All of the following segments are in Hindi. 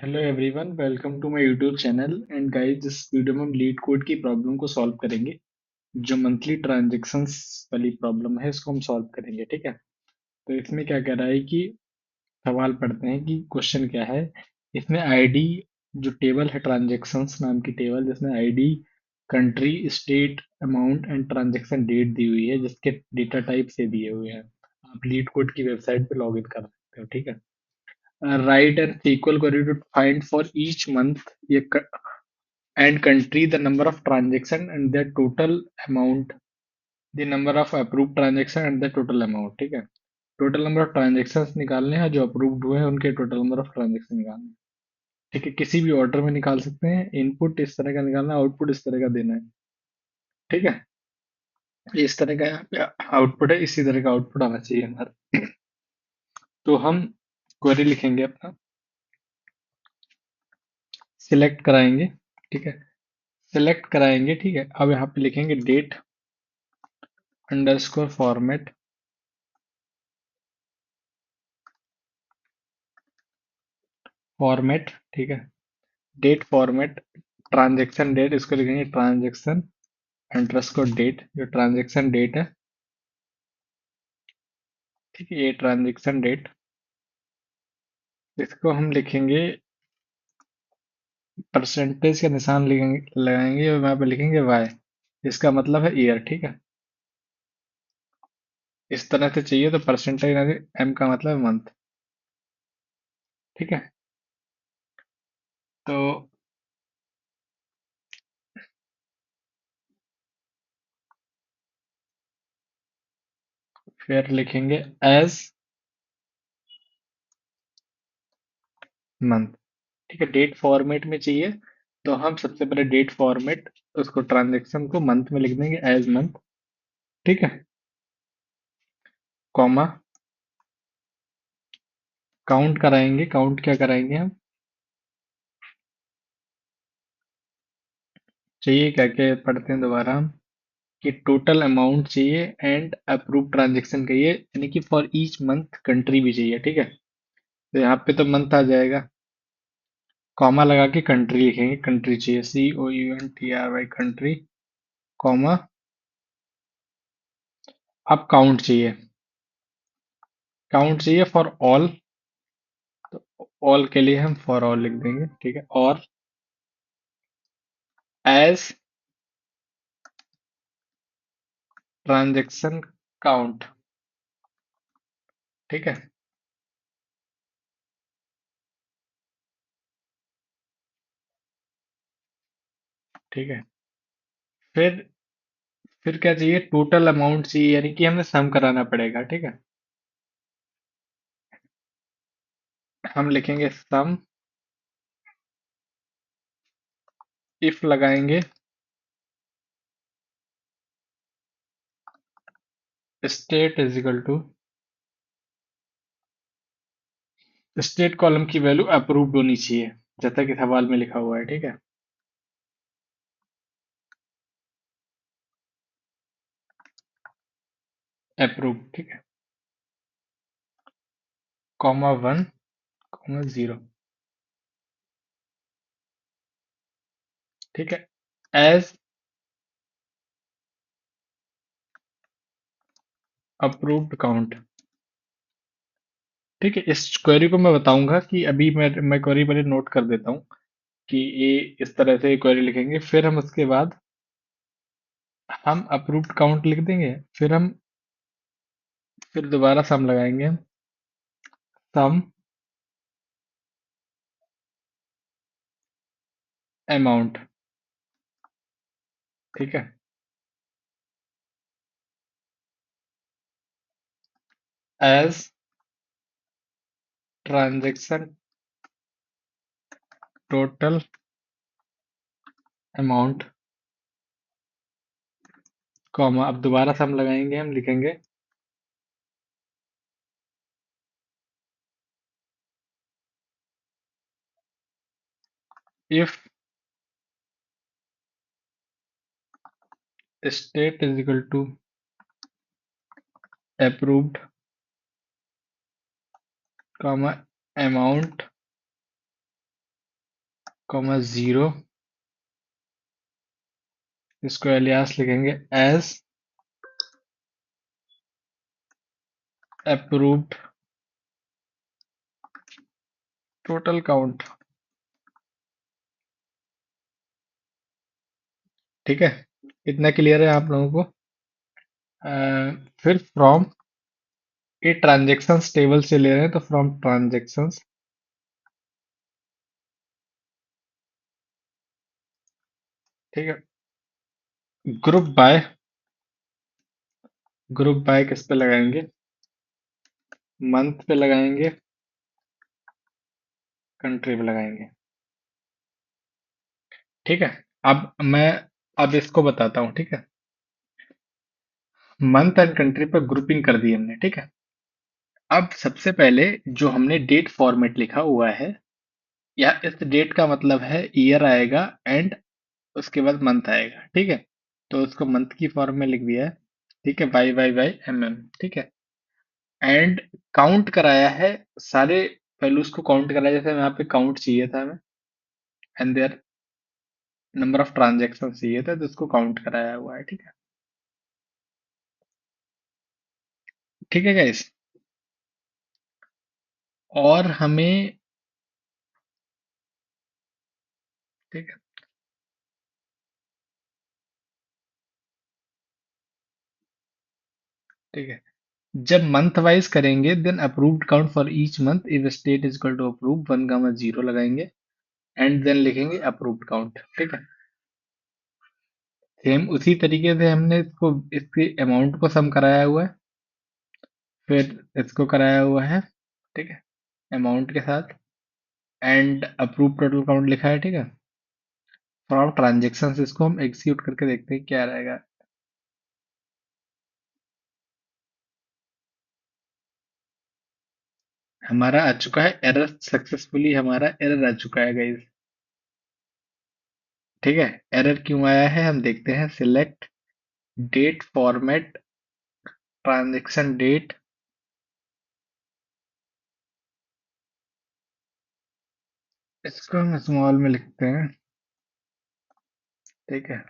Hello everyone, welcome to my YouTube channel. And guys, इस वीडियो में हम लीड कोड की प्रॉब्लम को सॉल्व करेंगे। जो मंथली ट्रांजैक्शंस वाली प्रॉब्लम है, इसको हम सॉल्व करेंगे। ठीक है। तो इसमें क्या कह रहा है कि सवाल पढ़ते हैं कि क्वेश्चन क्या है। इसमें आईडी, जो टेबल है ट्रांजैक्शंस नाम की टेबल, जिसमें ID, country, state, amount and transaction date दी हुई है, जिसके डेटा टाइप से दिए हुए हैं। आप लीड कोड की वेबसाइट पे लॉग इन कर सकते हो। ठीक है। Write an SQL query to find for each month and country the number of transaction and their total amount, the number of approved transaction and the total amount। ठीक है। टोटल नंबर ऑफ ट्रांजेक्शन्स निकालने हैं, जो अप्रूव्ड हुए हैं उनके टोटल नंबर ऑफ ट्रांजेक्शन निकालने हैं। ठीक है। किसी भी ऑर्डर में निकाल सकते हैं। इनपुट इस तरह का निकालना है, आउटपुट इस तरह का देना है। ठीक है। इस तरह का यहाँ पे आउटपुट है, इसी तरह का आउटपुट आना चाहिए हमारा। तो हम क्वेरी लिखेंगे अपना, सिलेक्ट कराएंगे। ठीक है। सिलेक्ट कराएंगे। ठीक है। अब यहाँ पे लिखेंगे डेट अंडरस्कोर फॉर्मेट, फॉर्मेट। ठीक है। डेट फॉर्मेट, ट्रांजैक्शन डेट, इसको लिखेंगे ट्रांजैक्शन अंडरस्कोर डेट, जो ट्रांजैक्शन डेट है। ठीक है। ये ट्रांजैक्शन डेट, इसको हम लिखेंगे, परसेंटेज का निशान लिखेंगे, लगाएंगे और वहां पे लिखेंगे वाई। इसका मतलब है ईयर। ठीक है। इस तरह से चाहिए तो परसेंटेज, एम का मतलब है मंथ। ठीक है। तो फिर लिखेंगे एज मंथ। ठीक है। डेट फॉर्मेट में चाहिए तो हम सबसे पहले डेट फॉर्मेट, उसको ट्रांजैक्शन को मंथ में लिख देंगे एज मंथ। ठीक है। कॉमा, काउंट कराएंगे। काउंट क्या कराएंगे हम, चाहिए क्या क्या पढ़ते हैं दोबारा हम, कि टोटल अमाउंट चाहिए एंड अप्रूव ट्रांजैक्शन चाहिए, यानी कि फॉर ईच मंथ कंट्री भी चाहिए। ठीक है। तो यहाँ पे तो मंथ आ जाएगा, कॉमा लगा के कंट्री लिखेंगे। कंट्री चाहिए, COUNTRY कंट्री, कॉमा। अब काउंट चाहिए, काउंट चाहिए फॉर ऑल। तो ऑल के लिए हम फॉर ऑल लिख देंगे। ठीक है। और एज ट्रांजैक्शन काउंट। ठीक है। ठीक है। फिर फिर क्या चाहिए, टोटल अमाउंट चाहिए, यानी कि हमें सम कराना पड़ेगा। ठीक है। हम लिखेंगे सम, इफ लगाएंगे, state is equal to, state column की वैल्यू अप्रूव्ड होनी चाहिए, जैसा कि सवाल में लिखा हुआ है। ठीक है। अप्रूव्ड। ठीक है। Comma 1, comma 0। ठीक है। As approved count. ठीक है। इस क्वेरी को मैं बताऊंगा कि अभी मैं क्वेरी पहले नोट कर देता हूँ कि ये इस तरह से क्वेरी लिखेंगे। फिर हम उसके बाद हम अप्रूव्ड काउंट लिख देंगे। फिर दोबारा सम लगाएंगे हम, सम अमाउंट। ठीक है। As transaction total amount, comma, अब दोबारा सम लगाएंगे, हम लिखेंगे if state is equal to approved, comma, amount comma zero, इसको एलियास लिखेंगे एज अप्रूव्ड टोटल काउंट। ठीक है, इतना क्लियर है आप लोगों को? अ, फिर फ्रॉम, ये ट्रांजेक्शन्स टेबल से ले रहे हैं तो फ्रॉम ट्रांजेक्शन्स, ठीक है, ग्रुप बाय, ग्रुप बाय किस पे लगाएंगे? मंथ पे लगाएंगे, कंट्री पे लगाएंगे। ठीक है, अब मैं, अब इसको बताता हूँ, ठीक है। मंथ एंड कंट्री पर ग्रुपिंग कर दी हमने, ठीक है। अब सबसे पहले जो हमने डेट फॉर्मेट लिखा हुआ है, या इस डेट का मतलब है ईयर आएगा एंड उसके बाद मंथ आएगा, ठीक है। तो उसको मंथ की फॉर्म में लिख दिया है, ठीक है, Y Y Y M M, ठीक है। एंड काउंट कराया है, सारे वैल्यूज को काउंट कराया, जैसे यहाँ पे काउंट चाहिए था हमें, and their number of transaction चाहिए था, तो उसको काउंट कराया हुआ है, ठीक है। ठीक है गाइस, और हमें, ठीक है, ठीक है, जब मंथ वाइज करेंगे then approved count for each month if state is equal to approve 1 zero लगाएंगे एंड देन लिखेंगे अप्रूव्ड काउंट, ठीक है। सेम उसी तरीके से हमने इसको, इसके अमाउंट को सम कराया हुआ है, फिर इसको कराया हुआ है, ठीक है, अमाउंट के साथ, एंड अप्रूव टोटल काउंट लिखा है, ठीक है। फ्रॉम ट्रांजेक्शन इसको हम एग्जीक्यूट करके देखते हैं क्या रहेगा। हमारा आ चुका है एरर, सक्सेसफुली हमारा एरर आ चुका है गाइस, ठीक है। एरर क्यों आया है हम देखते हैं, select date format transaction date, इसको हम स्मॉल में लिखते हैं, ठीक है,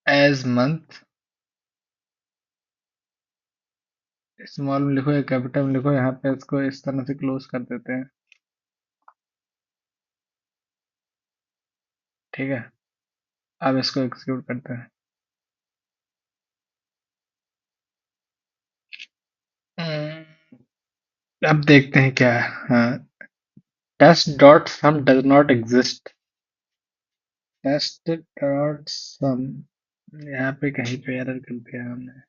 एज मंथ, स्मॉल में लिखो या कैपिटल में लिखो, यहाँ पे इसको इस तरह से क्लोज कर देते हैं, ठीक है। अब इसको एक्सिक्यूट करते हैं। अब देखते हैं क्या है, हाँ, test dot sum does not exist, test dot sum, यहाँ पे कहीं पे एरर कर दिया हमने,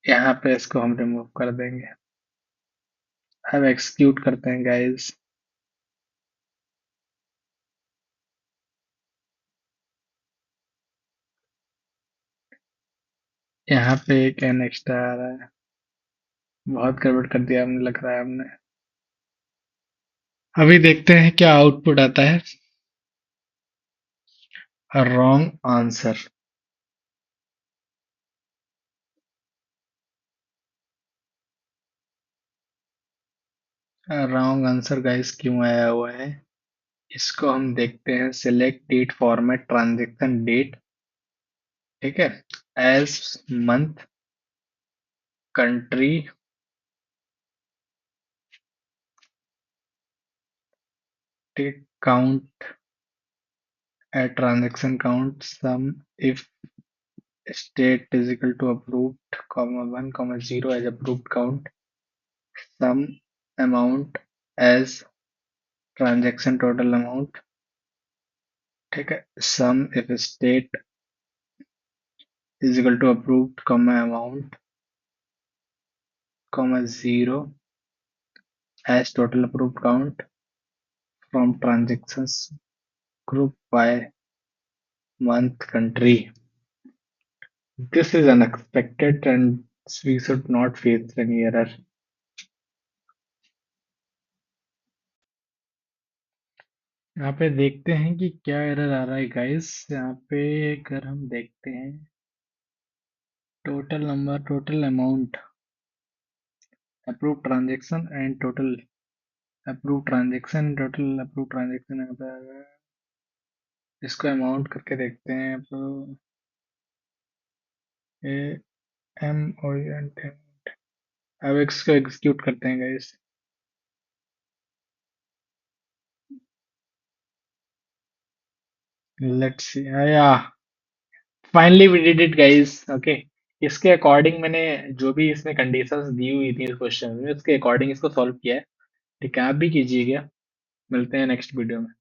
यहाँ पे इसको हम रिमूव कर देंगे। अब एक्सिक्यूट करते हैं गाइस, यहाँ पे एक एन एक्स्ट्रा आ रहा है, बहुत गड़बड़ कर दिया हमने, लग रहा है हमने। अभी देखते हैं क्या आउटपुट आता है। Wrong answer, wrong answer guys क्यों आया हुआ है, इसको हम देखते हैं, select date format transaction date, ठीक है, एज मंथ, कंट्री, ठीक, count at transaction count sum if state is equal to approved comma 1 zero as approved count, sum amount as transaction total amount, ठीक है, sum if state is equal to approved comma amount comma zero as total approved count from transactions group by month country. This is unexpected and we should not face any error. यहाँ पे देखते हैं कि क्या एरर आ रहा है गाइस, यहाँ पे अगर हम देखते हैं total number, total amount, approve transaction and total approve transaction, total approve transaction इसको अमाउंट करके देखते हैं। Approve A M oriented. अब इसको एग्जीक्यूट करते हैं गाइस। Let's see. या finally we did it guys. Okay, इसके अकॉर्डिंग मैंने जो भी इसमें कंडीशंस दी हुई थी इस क्वेश्चन में, उसके अकॉर्डिंग इसको सॉल्व किया है। ठीक है, आप भी कीजिएगा। मिलते हैं नेक्स्ट वीडियो में।